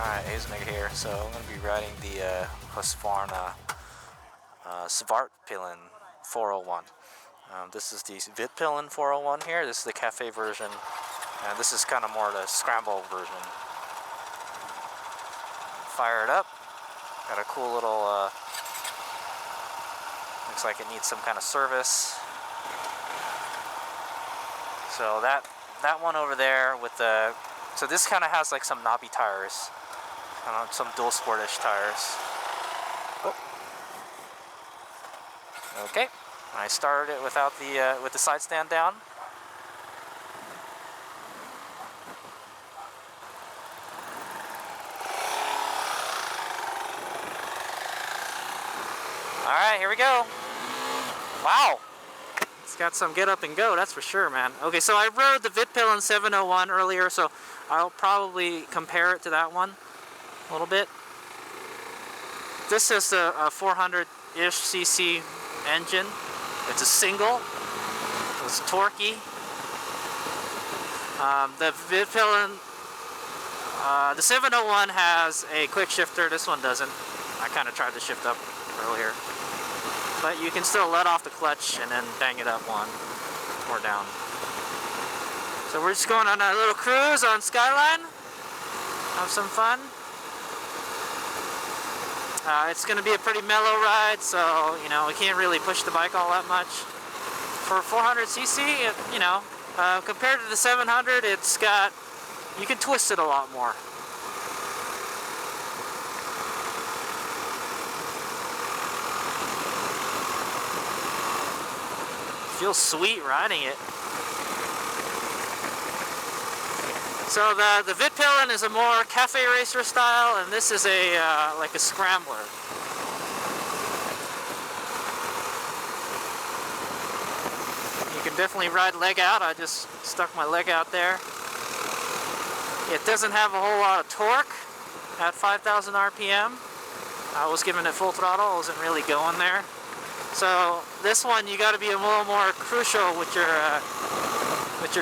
Alright, HadesOmega here. So I'm going to be riding the Husqvarna Svartpilen 401. This is the Svartpilen 401 here. This is the cafe version. And this is kind of more the scramble version. Fire it up. Got a cool little, looks like it needs some kind of service. So that one over there with the, so this kind of has like some knobby tires. Some dual sportish tires. Oh. Okay, I started it without the with the side stand down. All right, here we go. Wow, it's got some get up and go, that's for sure, man. Okay, so I rode the Svartpilen 701 earlier, so I'll probably compare it to that one a little bit. This is a 400-ish cc engine. It's a single. It's torquey. The Svartpilen, the 701 has a quick shifter. This one doesn't. I kind of tried to shift up earlier, but you can still let off the clutch and then bang it up one or down. So we're just going on a little cruise on Skyline. Have some fun. It's going to be a pretty mellow ride, so, you know, we can't really push the bike all that much. For 400cc, you know, compared to the 700, it's got, you can twist it a lot more. Feels sweet riding it. So the Svartpilen is a more cafe racer style, and this is a like a scrambler. You can definitely ride leg out. I just stuck my leg out there. It doesn't have a whole lot of torque at 5,000 RPM. I was giving it full throttle. I wasn't really going there. So this one you got to be a little more crucial with your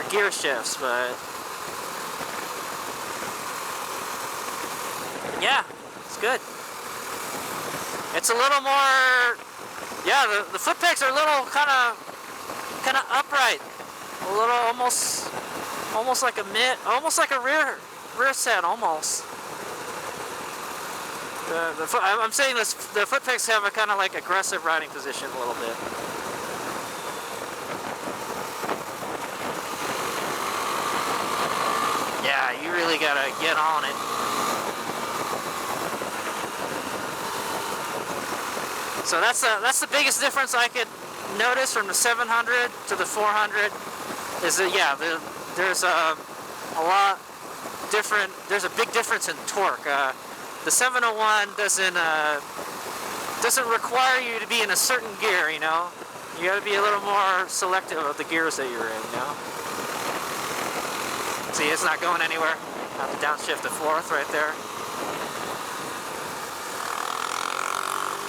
gear shifts, but. Yeah, it's good. It's a little more, yeah, the foot pegs are a little kind of upright. A little almost like a almost like a rear set almost. I'm saying this, the foot pegs have a kind of like aggressive riding position a little bit. Yeah, you really gotta get on it. So that's the biggest difference I could notice from the 700 to the 400 is that, yeah, there's a lot different. There's a big difference in torque. The 701 doesn't require you to be in a certain gear. You know, you got to be a little more selective of the gears that you're in. You know. See, it's not going anywhere. I have to downshift to fourth right there.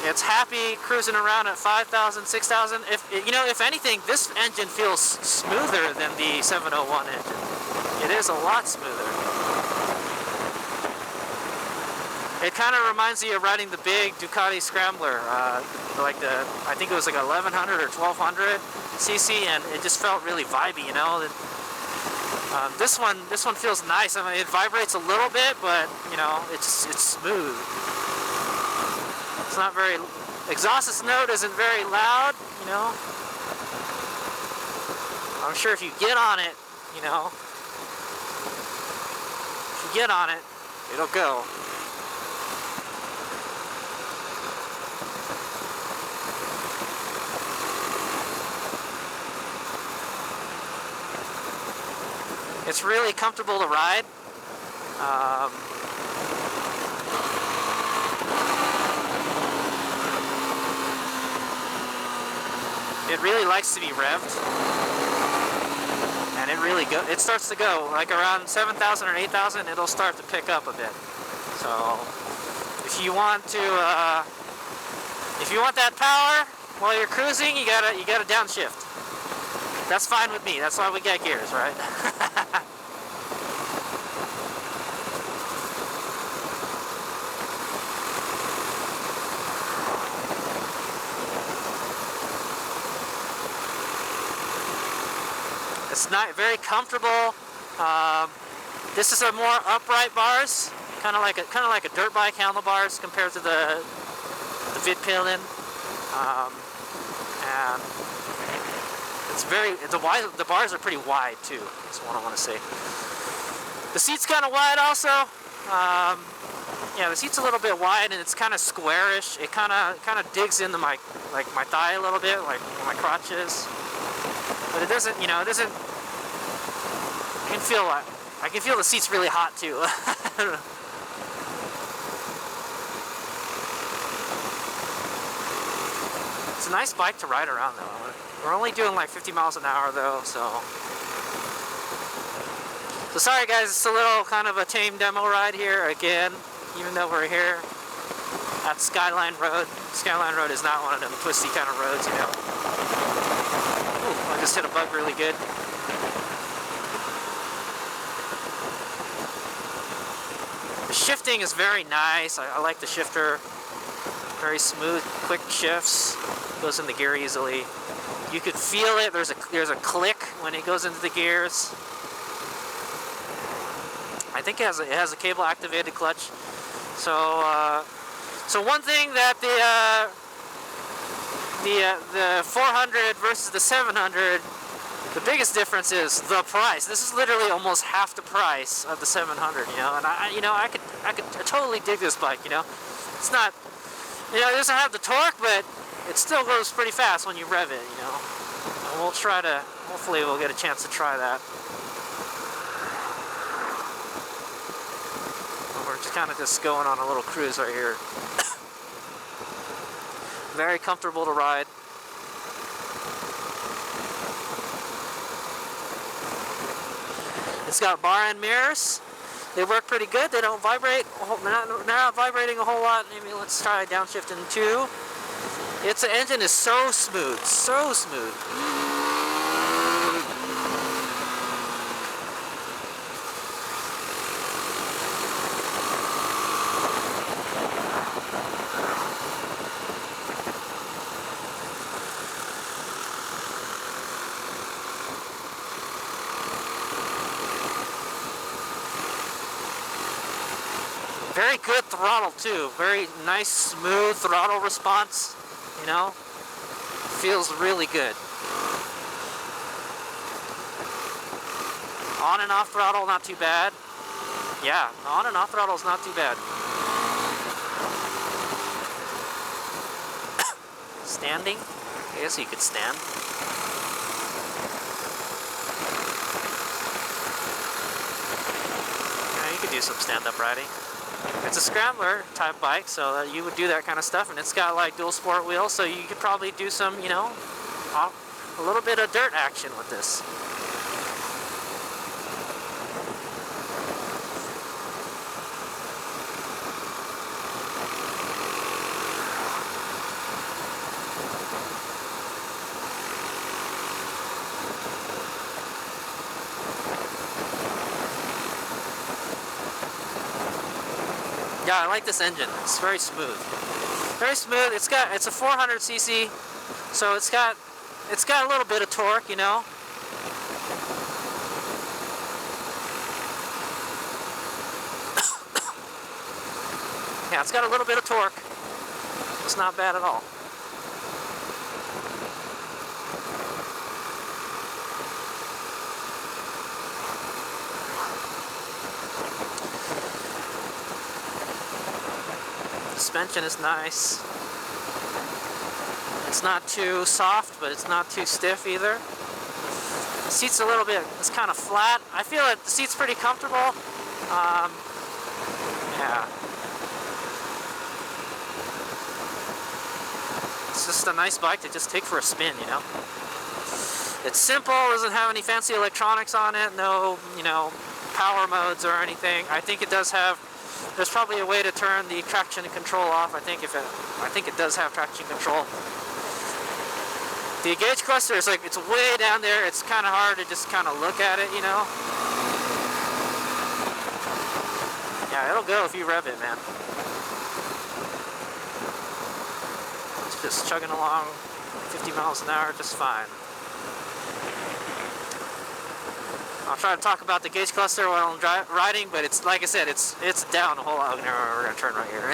It's happy cruising around at 5,000, 6,000. If anything, this engine feels smoother than the 701 engine. It is a lot smoother. It kind of reminds you of riding the big Ducati Scrambler, like I think it was like 1100 or 1200 cc, and it just felt really vibey, you know. This one feels nice. I mean, it vibrates a little bit, but you know, it's smooth. It's not very, exhaust note isn't very loud, you know. I'm sure if you get on it, you know, if you get on it, it'll go. It's really comfortable to ride. It really likes to be revved, and it starts to go like around 7,000 or 8,000. It'll start to pick up a bit. So if you want that power while you're cruising, you gotta downshift. That's fine with me. That's why we got gears, right? It's not very comfortable. This is a more upright bars, kind of like a dirt bike handlebars compared to the Svartpilen. And it's the bars are pretty wide too. That's what I want to say. The seat's kind of wide also. Yeah, the seat's a little bit wide and it's kind of squarish. It kind of digs into my thigh a little bit, like where my crotch is. But it doesn't, you know, it doesn't. I can feel the seat's really hot too. It's a nice bike to ride around though. We're only doing like 50 miles an hour though, so sorry guys, it's a little kind of a tame demo ride here again, even though we're here at Skyline Road. Skyline Road is not one of them twisty kind of roads, you know. Ooh, I just hit a bug really good. The shifting is very nice. I like the shifter. Very smooth, quick shifts. Goes in the gear easily. You could feel it. There's a click when it goes into the gears. I think it has a cable activated clutch. So one thing that the 400 versus the 700, the biggest difference is the price. This is literally almost half the price of the 700, you know. And I could totally dig this bike, you know. It's not, you know, it doesn't have the torque, but it still goes pretty fast when you rev it, you know. And we'll try to, hopefully we'll get a chance to try that. We're just kind of just going on a little cruise right here. Very comfortable to ride. It's got bar end mirrors. They work pretty good. They don't vibrate. They're not vibrating a whole lot. Maybe let's try downshifting 2. The engine is so smooth, so smooth. Very good throttle too. Very nice, smooth throttle response. You know, feels really good. On and off throttle, not too bad. Yeah, on and off throttle is not too bad. Standing? I guess you could stand. Yeah, you could do some stand-up riding. It's a scrambler type bike, so you would do that kind of stuff, and it's got like dual sport wheels, so you could probably do some, you know, a little bit of dirt action with this. Yeah, I like this engine. It's very smooth. Very smooth. It's a 400cc, so it's got a little bit of torque, you know. Yeah, it's got a little bit of torque. It's not bad at all. Suspension is nice. It's not too soft, but it's not too stiff either. The seat's a little bit, it's kind of flat. I feel that the seat's pretty comfortable. Yeah. It's just a nice bike to just take for a spin, you know. It's simple, doesn't have any fancy electronics on it, no, you know, power modes or anything. I think it does have, there's probably a way to turn the traction control off. I think it does have traction control. The gauge cluster is like, it's way down there. It's kind of hard to just kind of look at it, you know. Yeah, it'll go if you rev it, man. It's just chugging along 50 miles an hour just fine. I'll try to talk about the gauge cluster while I'm riding, but it's like I said, it's down a whole lot. We're gonna turn right here.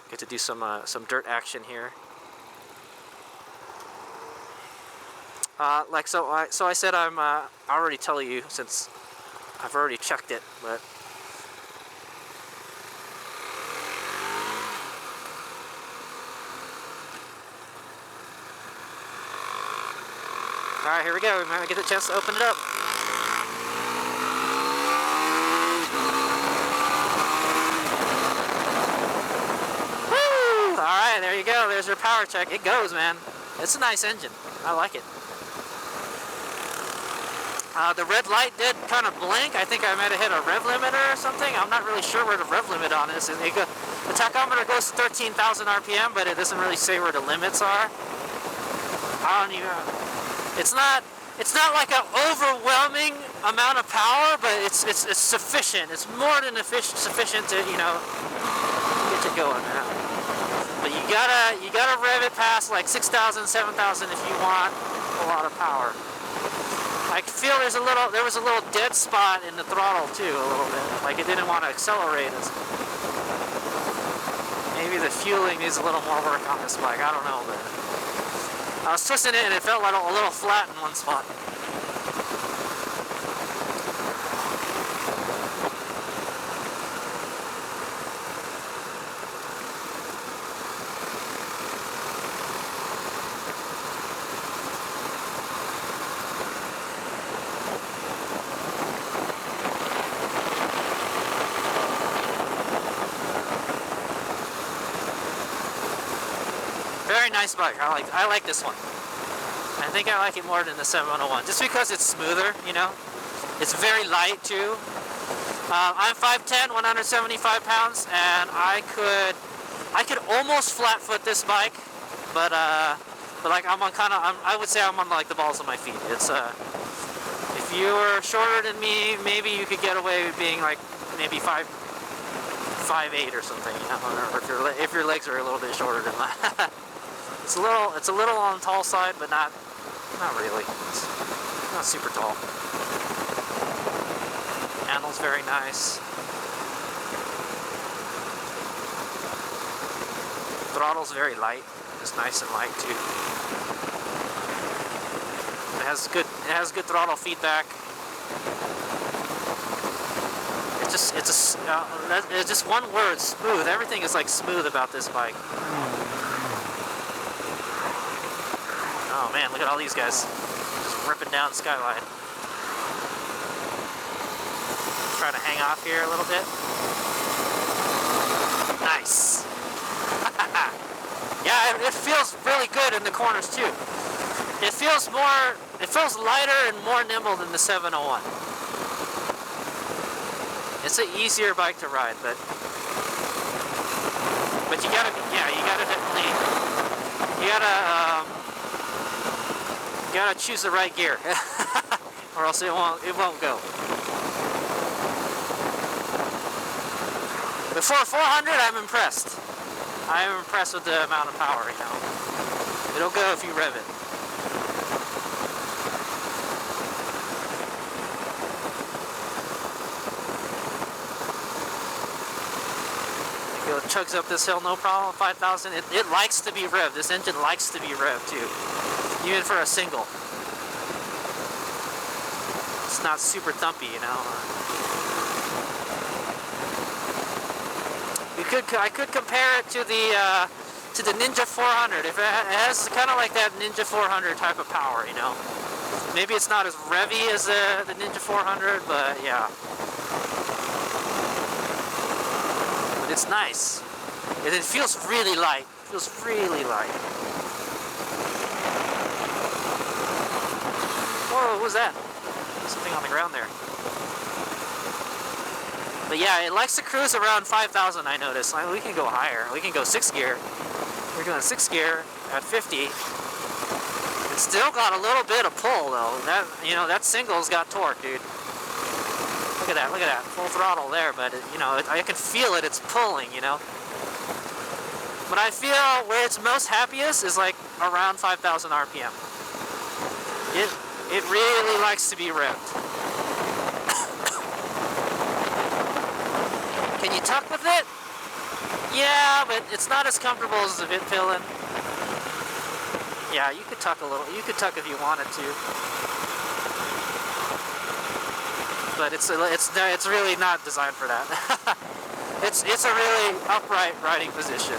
Get to do some dirt action here. So I said I already tell you since I've already checked it, but all right, here we go. We might get the chance to open it up. Woo! All right, there you go. There's your power check. It goes, man. It's a nice engine. I like it. The red light did kind of blink. I think I might have hit a rev limiter or something. I'm not really sure where the rev limit on this is. The tachometer goes to 13,000 RPM, but it doesn't really say where the limits are. I don't even. It's not like an overwhelming amount of power, but it's sufficient. It's more than sufficient to get you going. But you gotta rev it past like 6,000, 7,000 if you want a lot of power. I feel there was a little dead spot in the throttle too, a little bit. Like it didn't want to accelerate. Maybe the fueling needs a little more work on this bike. I don't know, but I was twisting it and it felt like a little flat in one spot. Very nice bike. I like this one. I think I like it more than the 701, just because it's smoother. It's very light too. I'm 5'10", 175 pounds, and I could almost flat foot this bike, but like I would say I'm on like the balls of my feet. It's if you were shorter than me, maybe you could get away with being like maybe 5'8" or something, or if your legs are a little bit shorter than that. It's a little on the tall side, but not really. It's not super tall. Handle's very nice. Throttle's very light. It's nice and light too. It has good throttle feedback. It's just one word: smooth. Everything is like smooth about this bike. Oh man, look at all these guys just ripping down Skyline. Trying to hang off here a little bit. Nice. Yeah, it feels really good in the corners too. It feels lighter and more nimble than the 701. It's an easier bike to ride, but you gotta choose the right gear, or else it won't go. Before 400, I'm impressed. I am impressed with the amount of power. It'll go if you rev it. It chugs up this hill, no problem. 5,000. It likes to be revved. This engine likes to be revved too, even for a single. It's not super thumpy, I could compare it to the Ninja 400. If it has kind of like that Ninja 400 type of power, Maybe it's not as revvy as the Ninja 400, but yeah. But it's nice. And it feels really light. It feels really light. Whoa, what was that? Something on the ground there. But yeah, it likes to cruise around 5,000, I noticed. We can go higher. We can go 6 gear. We're doing 6 gear at 50. Still got a little bit of pull though. That, you know, that single's got torque, dude. Look at that, full throttle there, but it, you know, I can feel it, it's pulling, you know. But I feel where it's most happiest is like around 5,000 RPM. It really likes to be revved. Can you tuck with it? Yeah, but it's not as comfortable as a Vitpillen. Yeah, you could tuck a little. You could tuck if you wanted to. But it's really not designed for that. it's a really upright riding position,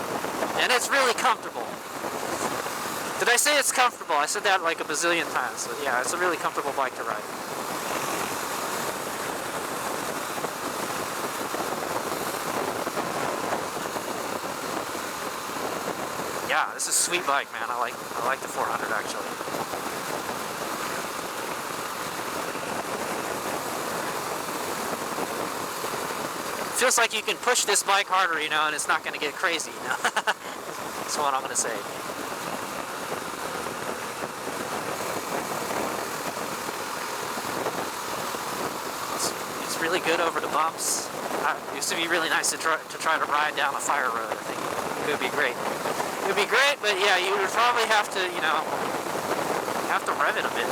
and it's really comfortable. Did I say it's comfortable? I said that like a bazillion times. But yeah, it's a really comfortable bike to ride. Yeah, this is a sweet bike, man. I like the 400 actually. Feels like you can push this bike harder, you know, and it's not going to get crazy, you know. That's what I'm going to say. It's really good over the bumps. It used to be really nice to try to ride down a fire road. I think it would be great. It would be great, but yeah, you would probably have to, you know, rev it a bit.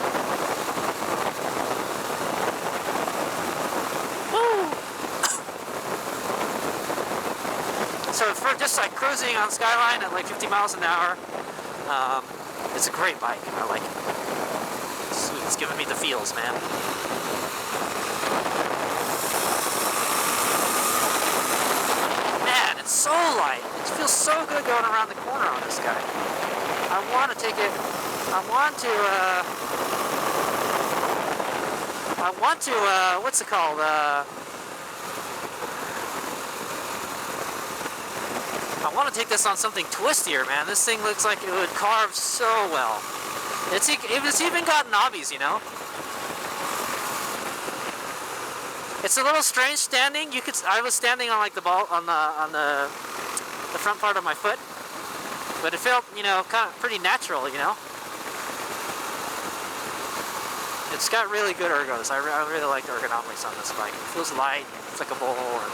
Woo! So for just like cruising on Skyline at like 50 miles an hour, it's a great bike. I like it. Sweet, it's giving me the feels, man. Man, it's so light. It feels so good going around the corner on this guy. I want to take it. I want to. What's it called? I want to take this on something twistier, man. This thing looks like it would carve so well. It's even got knobbies, you know. It's a little strange standing. I was standing on like the ball on the front part of my foot, but it felt, you know, kind of pretty natural, you know. It's got really good ergos. I really like the ergonomics on this bike. It feels light, flickable, and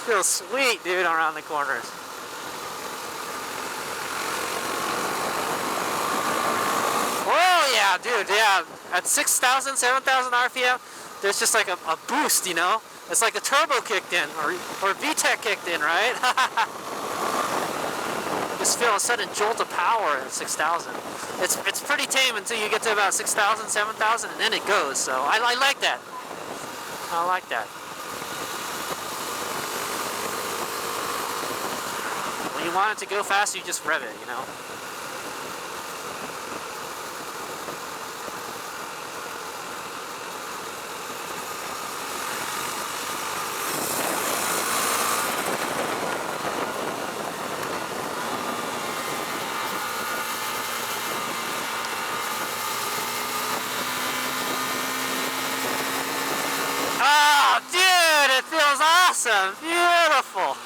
feels sweet, dude, around the corners. Oh yeah, dude, yeah. At 6,000, 7,000 RPM, there's just like a boost, you know? It's like a turbo kicked in, or VTEC kicked in, right? Just feel a sudden jolt of power at 6,000. It's pretty tame until you get to about 6,000, 7,000, and then it goes. So I like that. I like that. When you want it to go fast, you just rev it, you know? Oh, dude, it feels awesome. Beautiful.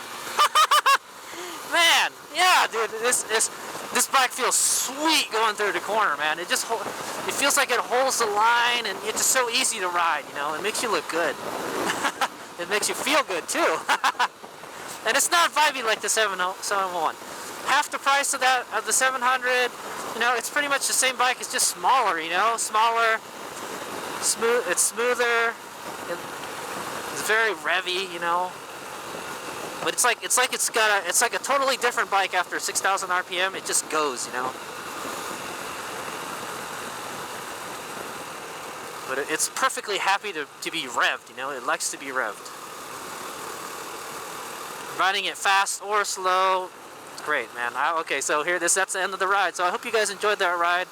Man, yeah, dude, this bike feels sweet going through the corner, man. It feels like it holds the line, and it's just so easy to ride, you know. It makes you look good. It makes you feel good too. And it's not vibey like the 701. Half the price of the 700. You know, it's pretty much the same bike. It's just smaller, you know, smaller, smooth. It's smoother. It's very revvy, you know. But it's like a totally different bike after 6,000 RPM. It just goes, you know. But it's perfectly happy to be revved, you know. It likes to be revved. Riding it fast or slow, it's great, man. Okay, so that's the end of the ride. So I hope you guys enjoyed that ride.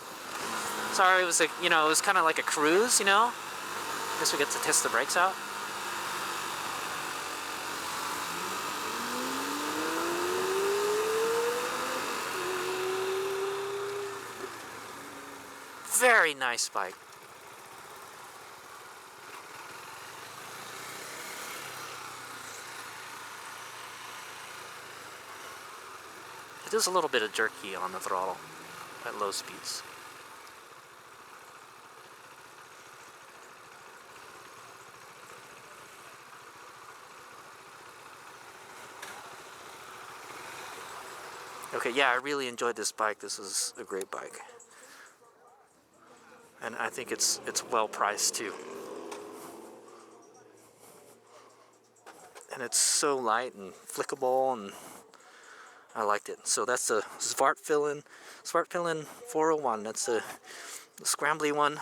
Sorry, it was it was kind of like a cruise, you know. I guess we get to test the brakes out. Very nice bike. It is a little bit of jerky on the throttle at low speeds. Okay, yeah, I really enjoyed this bike. This is a great bike. And I think it's well priced too. And it's so light and flickable, and I liked it. So that's the Svartpilen 401. That's the scrambly one.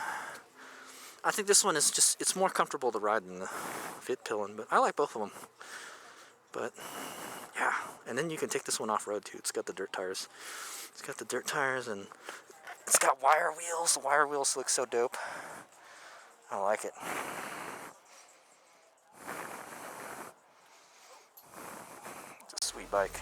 I think this one is just, it's more comfortable to ride than the Vitpilen, but I like both of them. But yeah, and then you can take this one off-road too. It's got the dirt tires. It's got the dirt tires, and it's got wire wheels. The wire wheels look so dope. I like it. It's a sweet bike.